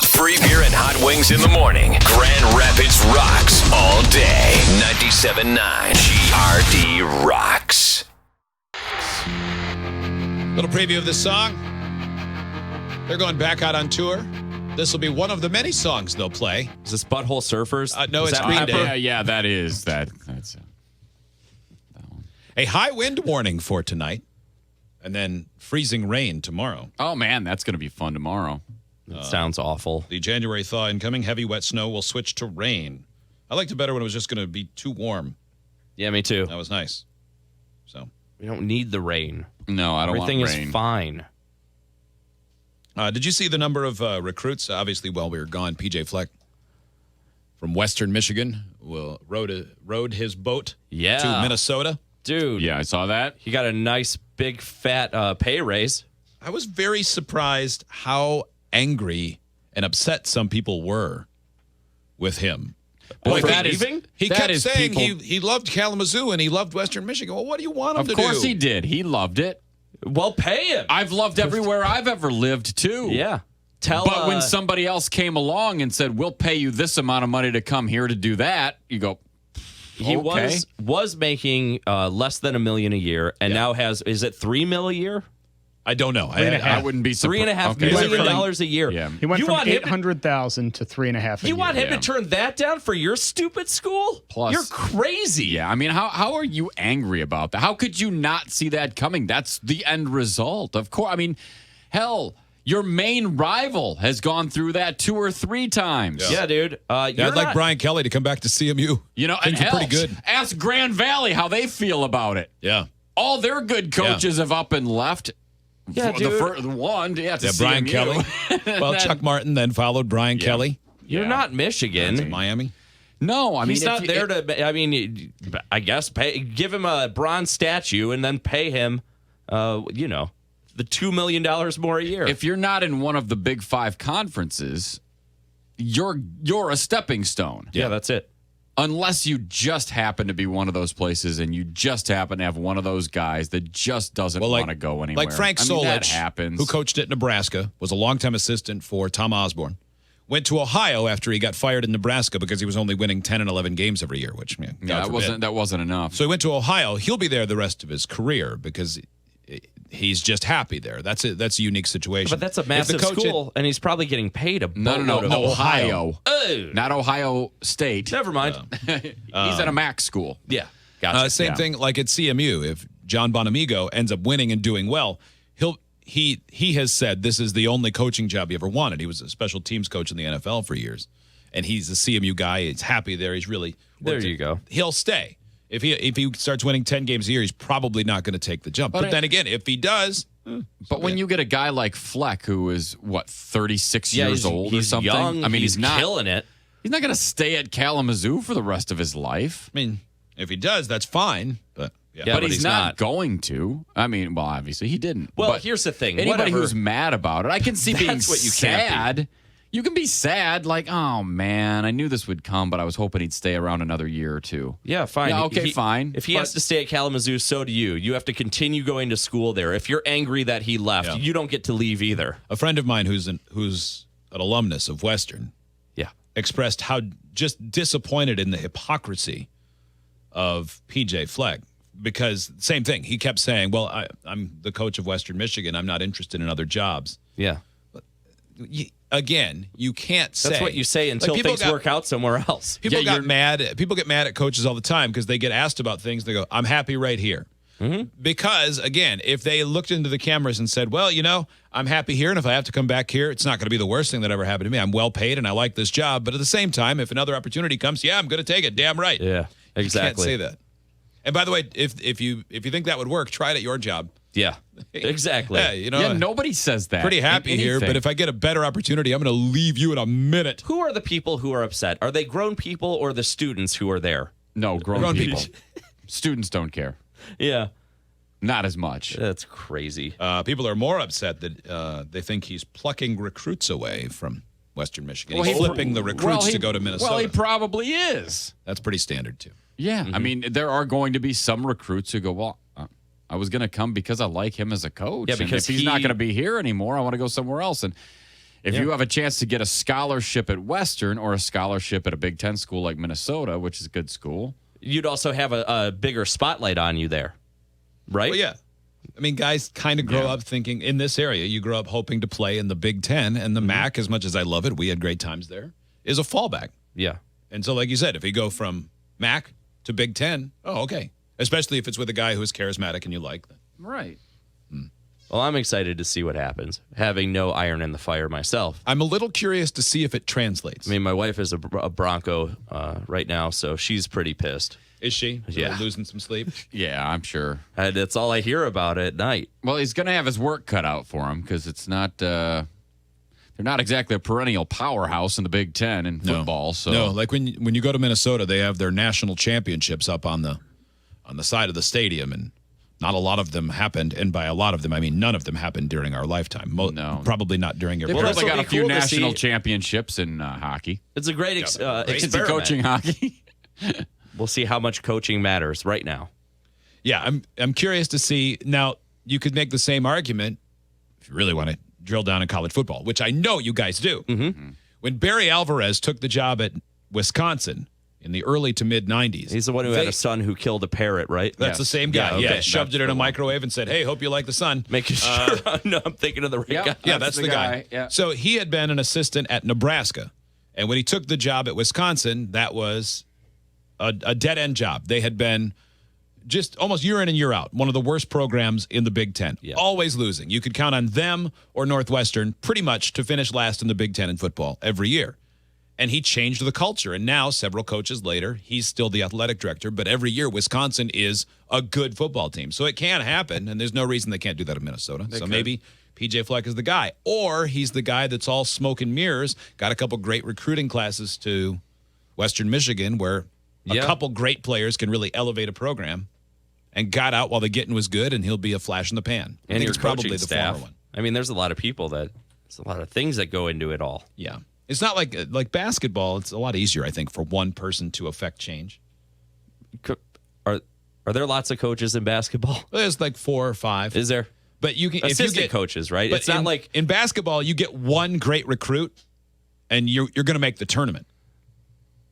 Free beer and hot wings in the morning. Grand Rapids rocks all day. 97.9 GRD rocks. Little preview of this song. They're going back out on tour. This will be one of the many songs they'll play. Is this Butthole Surfers? No, it's Green Day. Yeah, that is. That's that one. A high wind warning for tonight, and then freezing rain tomorrow. Oh, man, that's going to be fun tomorrow. It sounds awful. The January thaw incoming. Heavy wet snow will switch to rain. I liked it better when it was just going to be too warm. Yeah, me too. That was nice. So We don't need the rain. No, I don't want rain. Everything is fine. Did you see the number of recruits? Obviously, while we were gone, PJ Fleck from Western Michigan rode his boat to Minnesota. Dude. Yeah, I saw that. He got a nice, big, fat pay raise. I was very surprised how angry and upset some people were with him. Boy, Like, that leaving? He that kept is saying people- he loved Kalamazoo and he loved Western Michigan. Well, what do you want him to do? Of course he did. He loved it. Well, pay him. I've loved everywhere I've ever lived, too. Yeah. But when somebody else came along and said, we'll pay you this amount of money to come here to do that, you go, he okay. was making less than $1 million a year, and now is it $3 million a year? I don't know. I wouldn't be surprised. $3.5 million dollars a year. Yeah. He went You from want him to- 800,000 to 3.5. You want him Yeah. to turn that down for your stupid school? Plus- You're crazy. Yeah, I mean, how are you angry about that? How could you not see that coming? That's the end result. Of course. I mean, hell, your main rival has gone through that 2 or 3 times. Yeah, dude. I'd like Brian Kelly to come back to CMU. You know, Things and are hell, pretty good. ask Grand Valley how they feel about it. Yeah. All their good coaches have up and left. Yeah, the dude. The one, to Brian CMU. Kelly. Well, Then- Chuck Martin then followed Brian Kelly You're not Michigan. to Miami. No, I mean, He's not there to. I mean, I guess give him a bronze statue and then pay him, the $2 million more a year. If you're not in one of the Big 5 conferences, you're a stepping stone. yeah, that's it. Unless you just happen to be one of those places and you just happen to have one of those guys that just doesn't want to go anywhere. Like Frank I mean, that Solich, happens. who coached at Nebraska, was a longtime assistant for Tom Osborne. Went to Ohio after he got fired in Nebraska because he was only winning 10 and 11 games every year, which, man, God forbid. that wasn't enough. So he went to Ohio. He'll be there the rest of his career because he's just happy there. That's a unique situation. But that's a If the massive coach school, and he's probably getting paid a No, boatload of Ohio. Oh, Not Ohio State. never mind. He's at a MAC school. Yeah, gotcha. Same thing like at CMU. If John Bonamigo ends up winning and doing well, he has said this is the only coaching job he ever wanted. He was a special teams coach in the NFL for years, and he's a CMU guy. He's happy there. He's really There you go. He'll stay. If he starts winning 10 games a year, he's probably not going to take the jump. But then again, if he does, But when you get a guy like Fleck, who is, 36 Yeah, years old or he's something? young. I mean, he's not killing it. He's not going to stay at Kalamazoo for the rest of his life. I mean, if he does, that's fine. But Yeah, but he's not going to. I mean, well, obviously he didn't. Well, But here's the thing. Anybody Whatever. who's mad about it, I can see being That's what you can't be. sad. You can be sad, like, oh man, I knew this would come, but I was hoping he'd stay around another year or two. Yeah, fine. Yeah, okay, fine. If he has to stay at Kalamazoo, so do you. You have to continue going to school there. If you're angry that he left, you don't get to leave either. a friend of mine who's an alumnus of Western Yeah. expressed how just disappointed in the hypocrisy of PJ Fleck. Because same thing, he kept saying, well, I'm the coach of Western Michigan. I'm not interested in other jobs. Yeah. Again, you can't say. That's what you say until people things work out somewhere else. People got mad. People get mad at coaches all the time because they get asked about things. They go, I'm happy right here. Mm-hmm. Because, again, if they looked into the cameras and said, well, I'm happy here, and if I have to come back here, it's not going to be the worst thing that ever happened to me. I'm well paid, and I like this job. But at the same time, if another opportunity comes, I'm going to take it. Damn right. Yeah, exactly. You can't say that. And by the way, if you think that would work, try it at your job. Yeah, exactly. Yeah, nobody says that. pretty in happy here, anything. but if I get a better opportunity, I'm going to leave you in a minute. Who are the people who are upset? Are they grown people or the students who are there? No, grown people. people. Students don't care. Yeah. Not as much. That's crazy. People are more upset that they think he's plucking recruits away from Western Michigan. Well, he's he- flipping the recruits well, to go to Minnesota. Well, he probably is. That's pretty standard, too. Yeah. I mean, there are going to be some recruits who go, well, I was going to come because I like him as a coach. Yeah, and because if he's not going to be here anymore, I want to go somewhere else. And If you have a chance to get a scholarship at Western or a scholarship at a Big Ten school like Minnesota, which is a good school, you'd also have a bigger spotlight on you there, right? Well, yeah. I mean, guys kind of grow up thinking in this area, you grow up hoping to play in the Big Ten, and the MAC, as much as I love it, we had great times there, is a fallback. Yeah. And so, like you said, if you go from MAC to Big Ten, okay. Especially if it's with a guy who is charismatic and you like them. right? Well, I'm excited to see what happens, having no iron in the fire myself. I'm a little curious to see if it translates. I mean, my wife is a Bronco right now, so she's pretty pissed. Is she? Yeah. Losing some sleep? Yeah, I'm sure. That's all I hear about at night. Well, he's going to have his work cut out for him because it's not. They're not exactly a perennial powerhouse in the Big Ten in football. So No, like when you go to Minnesota, they have their national championships up on the side of the stadium, and not a lot of them happened. And by a lot of them, I mean none of them happened during our lifetime. No. Probably not during your. They Well, probably this'll got a be few cool to national see. championships in hockey. It's a great Is he experiment. coaching hockey? We'll see how much coaching matters right now. Yeah, I'm curious to see. Now, you could make the same argument if you really want to drill down in college football, which I know you guys do. Mm-hmm. When Barry Alvarez took the job at Wisconsin in the early to mid 90s, He's the one who had a son who killed a parrot, right? That's the same guy. Yeah, okay. Shoved it in a microwave and said, "Hey, hope you like the sun." Making sure. No, I'm thinking of the right guy. Yeah, that's the guy. Yeah. So he had been an assistant at Nebraska, and when he took the job at Wisconsin, that was a dead end job. They had been just almost year in and year out one of the worst programs in the Big Ten. Yeah. Always losing. You could count on them or Northwestern pretty much to finish last in the Big Ten in football every year. And he changed the culture. And now, several coaches later, he's still the athletic director. But every year, Wisconsin is a good football team. So it can happen. And there's no reason they can't do that in Minnesota. Maybe PJ Fleck is the guy. Or he's the guy that's all smoke and mirrors, got a couple great recruiting classes to Western Michigan where a couple great players can really elevate a program, and got out while the getting was good, and he'll be a flash in the pan. I And think your it's probably coaching the staff. former one. I mean, there's a lot of things that go into it all. Yeah. It's not like basketball. It's a lot easier, I think, for one person to affect change. Are there lots of coaches in basketball? There's like 4 or 5. Is there? But you can Assistant if you get coaches, right? But It's not like in basketball, you get one great recruit, and you're going to make the tournament.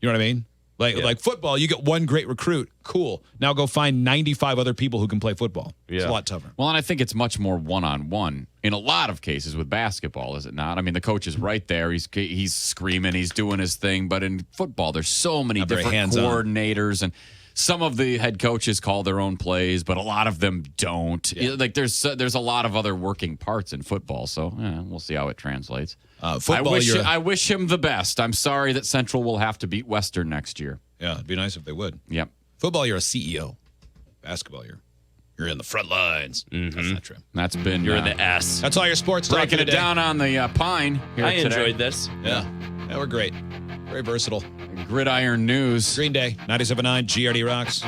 You know what I mean? Like football, you get one great recruit. Cool. Now go find 95 other people who can play football. It's a lot tougher. Well, and I think it's much more one-on-one in a lot of cases with basketball, is it not? I mean, the coach is right there. He's screaming. He's doing his thing. But in football, there's so many very different hands-on. coordinators, and some of the head coaches call their own plays, but a lot of them don't. Like there's a lot of other working parts in football. So we'll see how it translates. Football, I wish him the best. I'm sorry that Central will have to beat Western next year. Yeah, it'd be nice if they would. Yep. Football, you're a CEO. Basketball, you're in the front lines. Mm-hmm. That's not true. That's been you're the S. That's all your sports talk breaking it today. down on the Pine. Here I today. enjoyed this. Yeah, we're great. Very versatile. Gridiron News. Green Day, 97.9 GRD Rocks.